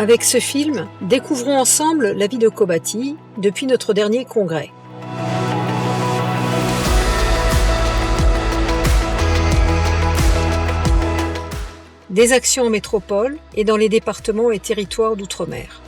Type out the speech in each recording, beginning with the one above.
Avec ce film, découvrons ensemble la vie de Kobati depuis notre dernier congrès. Des actions en métropole et dans les départements et territoires d'outre-mer.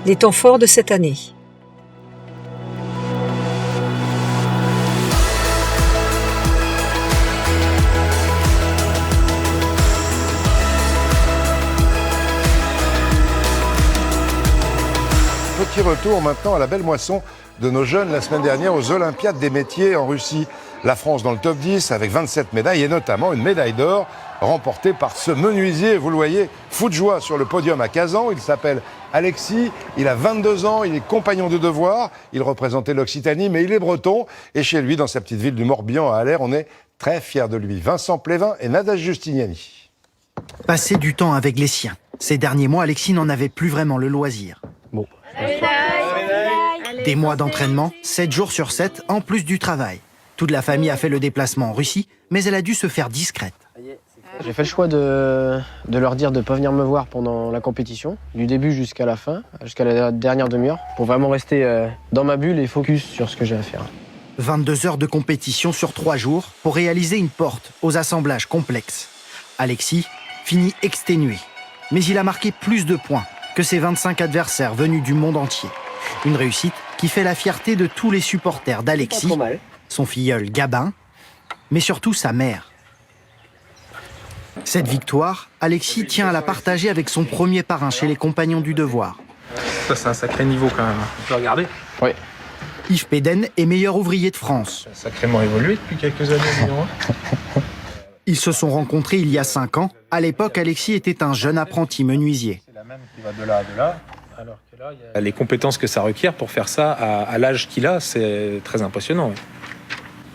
Les temps forts de cette année. Petit retour maintenant à la belle moisson de nos jeunes la semaine dernière aux Olympiades des métiers en Russie. La France dans le top 10 avec 27 médailles et notamment une médaille d'or remportée par ce menuisier, vous le voyez, fou de joie sur le podium à Kazan. Il s'appelle Alexis, il a 22 ans, il est compagnon de devoir, il représentait l'Occitanie mais il est breton et chez lui dans sa petite ville du Morbihan à Aller, on est très fiers de lui. Vincent Plévin et Nadège Justiniani. Passer du temps avec les siens. Ces derniers mois, Alexis n'en avait plus vraiment le loisir. Bon. Des mois d'entraînement, 7 jours sur 7, en plus du travail. Toute la famille a fait le déplacement en Russie, mais elle a dû se faire discrète. J'ai fait le choix de leur dire de ne pas venir me voir pendant la compétition, du début jusqu'à la fin, jusqu'à la dernière demi-heure, pour vraiment rester dans ma bulle et focus sur ce que j'ai à faire. 22 heures de compétition sur 3 jours pour réaliser une porte aux assemblages complexes. Alexis finit exténué, mais il a marqué plus de points que ses 25 adversaires venus du monde entier. Une réussite qui fait la fierté de tous les supporters d'Alexis, son filleul Gabin, mais surtout sa mère. Cette victoire, Alexis tient à la partager avec son premier parrain chez les Compagnons du Devoir. Ça, c'est un sacré niveau quand même. Tu peux regarder ? Oui. Yves Péden est meilleur ouvrier de France. Ça a sacrément évolué depuis quelques années, disons. Ils se sont rencontrés il y a 5 ans. À l'époque, Alexis était un jeune apprenti menuisier. C'est la même qui va de là à de là. Alors que là, il y a... Les compétences que ça requiert pour faire ça à l'âge qu'il a, c'est très impressionnant. Oui.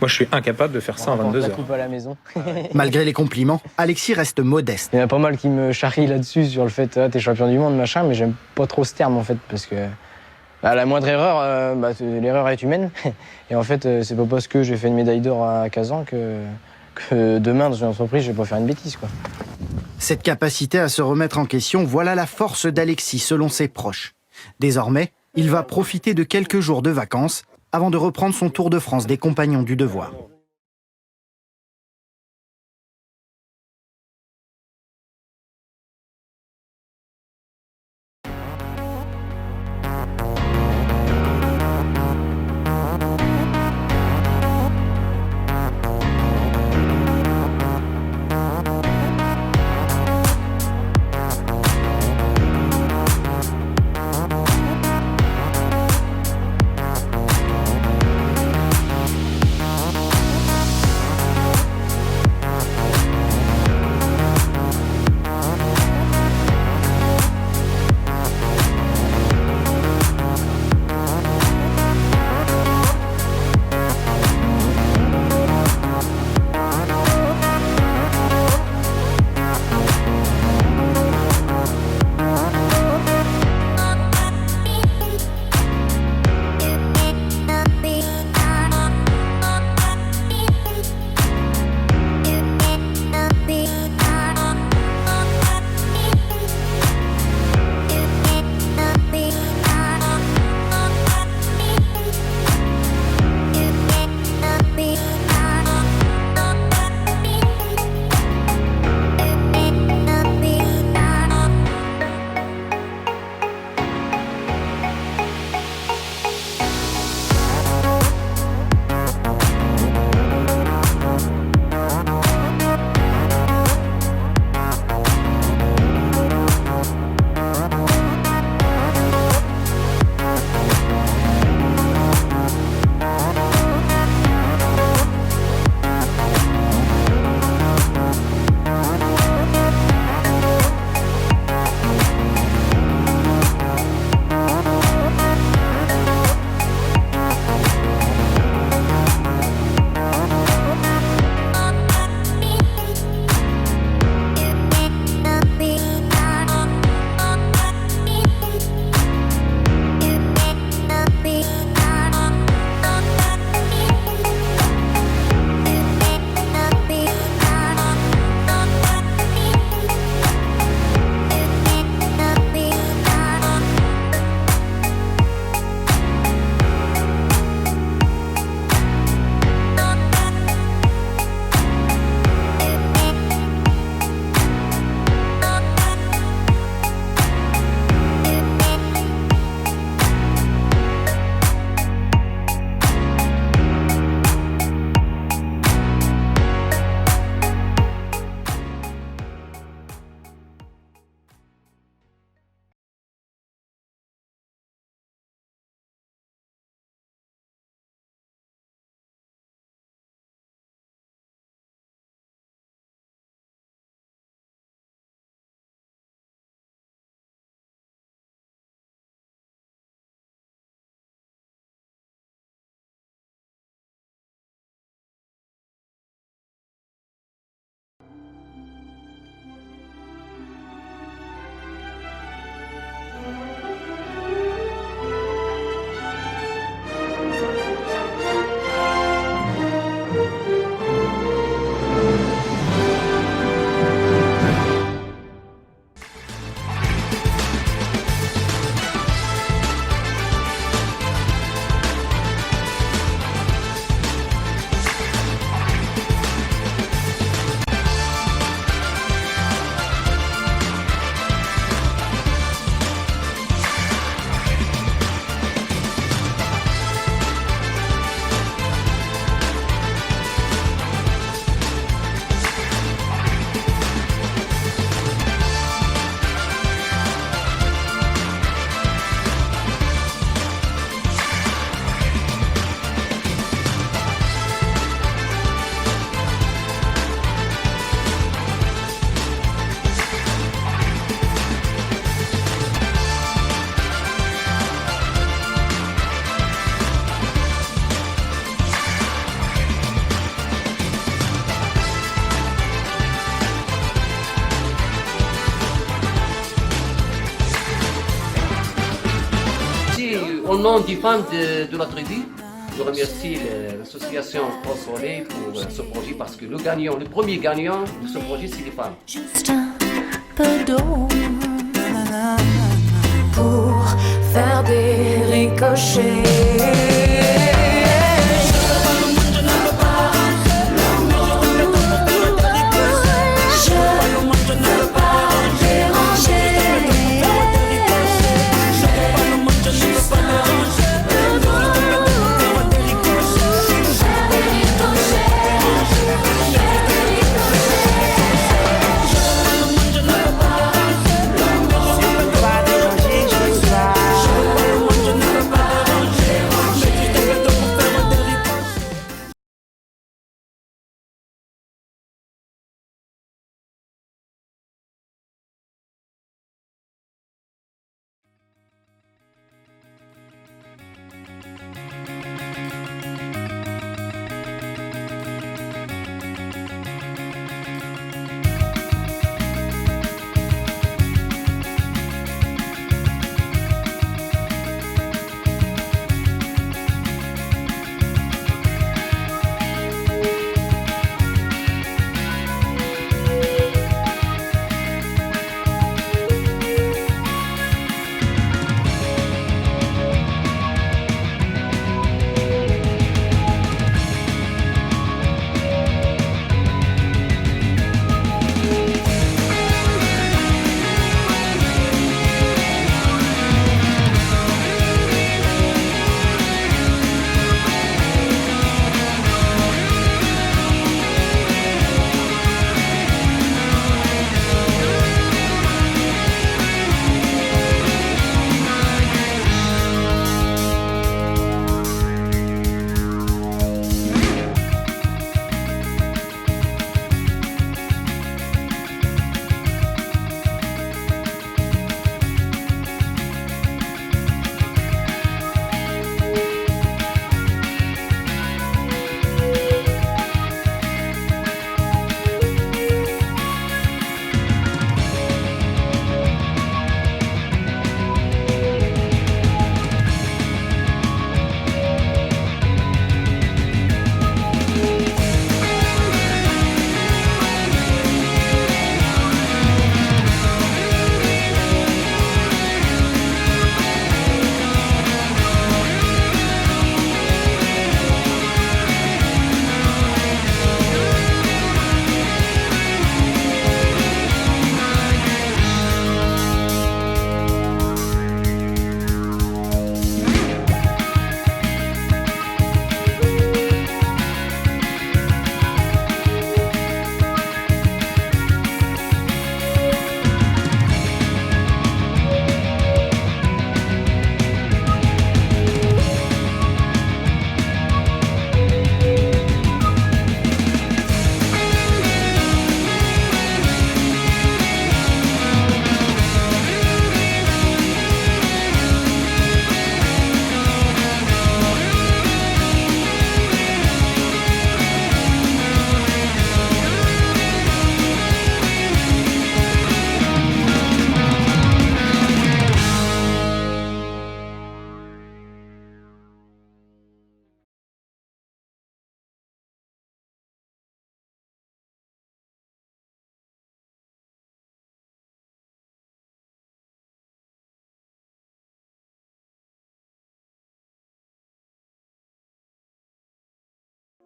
Moi, je suis incapable de faire ça en 22 heures. À la maison. Malgré les compliments, Alexis reste modeste. Il y en a pas mal qui me charrient là-dessus sur le fait t'es champion du monde, machin, mais j'aime pas trop ce terme en fait, parce que la moindre erreur, l'erreur est humaine. Et en fait, c'est pas parce que j'ai fait une médaille d'or à Kazan que demain, dans une entreprise, je vais pas faire une bêtise, quoi. Cette capacité à se remettre en question, voilà la force d'Alexis, selon ses proches. Désormais, il va profiter de quelques jours de vacances avant de reprendre son Tour de France des Compagnons du Devoir. Au nom des femmes de la tribu, je remercie l'association France Soleil pour ce projet parce que le premier gagnant de ce projet, c'est les femmes. Juste un peu d'eau pour faire des ricochets.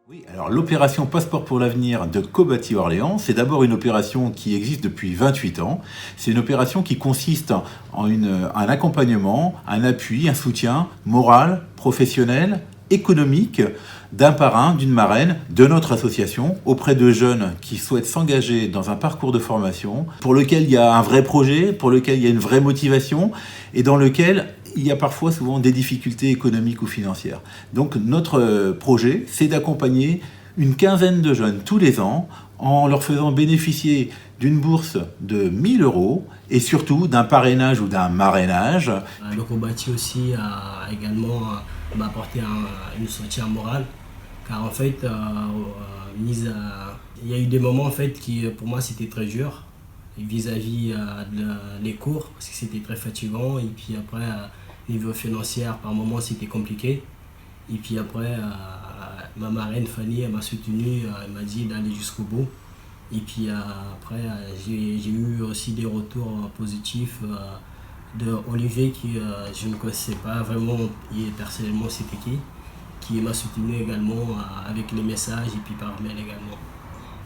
Oui, alors l'opération Passeport pour l'avenir de Cobati Orléans, c'est d'abord une opération qui existe depuis 28 ans. C'est une opération qui consiste en un accompagnement, un appui, un soutien moral, professionnel, économique d'un parrain, d'une marraine, de notre association auprès de jeunes qui souhaitent s'engager dans un parcours de formation pour lequel il y a un vrai projet, pour lequel il y a une vraie motivation et dans lequel il y a parfois souvent des difficultés économiques ou financières. Donc notre projet, c'est d'accompagner une quinzaine de jeunes tous les ans en leur faisant bénéficier d'une bourse de 1 000 € et surtout d'un parrainage ou d'un marrainage. Le Cobati aussi a également apporté un soutien moral car en fait, il y a eu des moments en fait qui pour moi c'était très dur vis-à-vis les cours parce que c'était très fatigant et puis après Niveau financier, par moments, c'était compliqué. Et puis après, ma marraine Fanny, elle m'a soutenu, elle m'a dit d'aller jusqu'au bout. Et puis après, j'ai eu aussi des retours positifs de Olivier, qui je ne connaissais pas vraiment personnellement c'était qui m'a soutenu également avec les messages et puis par mail également.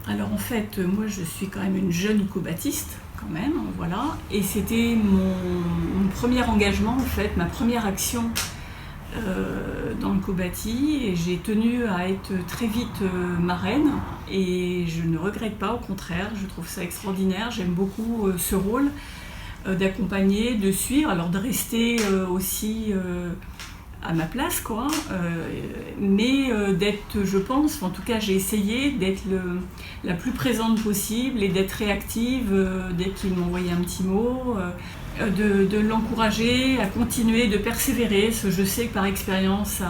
Alors en fait, moi je suis quand même une jeune cobatiste, quand même, voilà. Et c'était mon premier engagement, en fait, ma première action dans le Cobati, et j'ai tenu à être très vite marraine, et je ne regrette pas, au contraire, je trouve ça extraordinaire, j'aime beaucoup ce rôle d'accompagner, de suivre, alors de rester aussi à ma place, quoi, mais d'être, je pense, en tout cas j'ai essayé d'être la plus présente possible et d'être réactive dès qu'il m'envoyait un petit mot, de l'encourager à continuer, de persévérer, parce que je sais que par expérience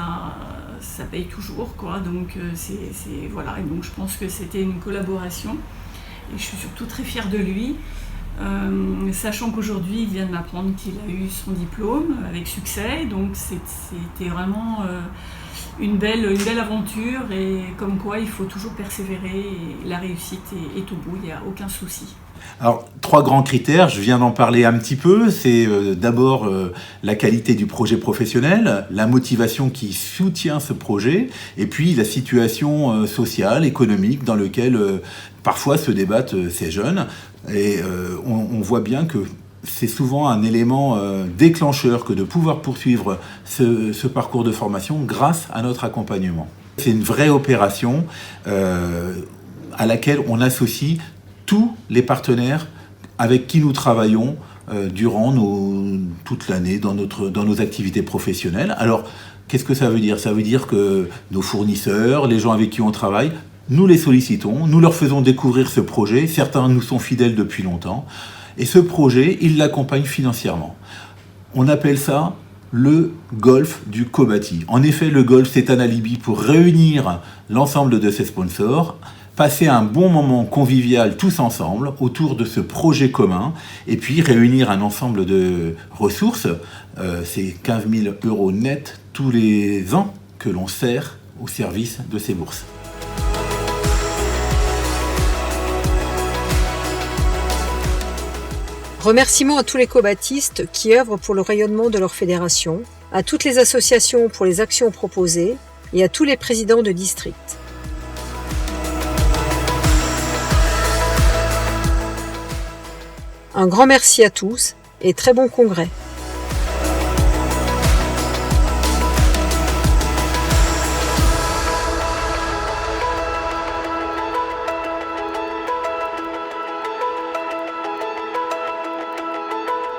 ça paye toujours, quoi, donc voilà, et donc je pense que c'était une collaboration et je suis surtout très fière de lui. Sachant qu'aujourd'hui il vient de m'apprendre qu'il a eu son diplôme avec succès, donc c'était vraiment une belle aventure, et comme quoi il faut toujours persévérer, et la réussite est au bout, il n'y a aucun souci. Alors, 3 grands critères, je viens d'en parler un petit peu, c'est d'abord la qualité du projet professionnel, la motivation qui soutient ce projet, et puis la situation sociale, économique dans laquelle parfois se débattent ces jeunes. Et on voit bien que c'est souvent un élément déclencheur que de pouvoir poursuivre ce parcours de formation grâce à notre accompagnement. C'est une vraie opération à laquelle on associe tous les partenaires avec qui nous travaillons durant toute l'année dans nos activités professionnelles. Alors, qu'est-ce que ça veut dire ? Ça veut dire que nos fournisseurs, les gens avec qui on travaille, nous les sollicitons, nous leur faisons découvrir ce projet. Certains nous sont fidèles depuis longtemps. Et ce projet, ils l'accompagnent financièrement. On appelle ça le golf du Cobati. En effet, le golf, c'est un alibi pour réunir l'ensemble de ses sponsors, passer un bon moment convivial tous ensemble autour de ce projet commun, et puis réunir un ensemble de ressources. C'est 15 000 € net tous les ans que l'on sert au service de ces bourses. Remerciements à tous les cobatistes qui œuvrent pour le rayonnement de leur fédération, à toutes les associations pour les actions proposées et à tous les présidents de district. Un grand merci à tous et très bon congrès.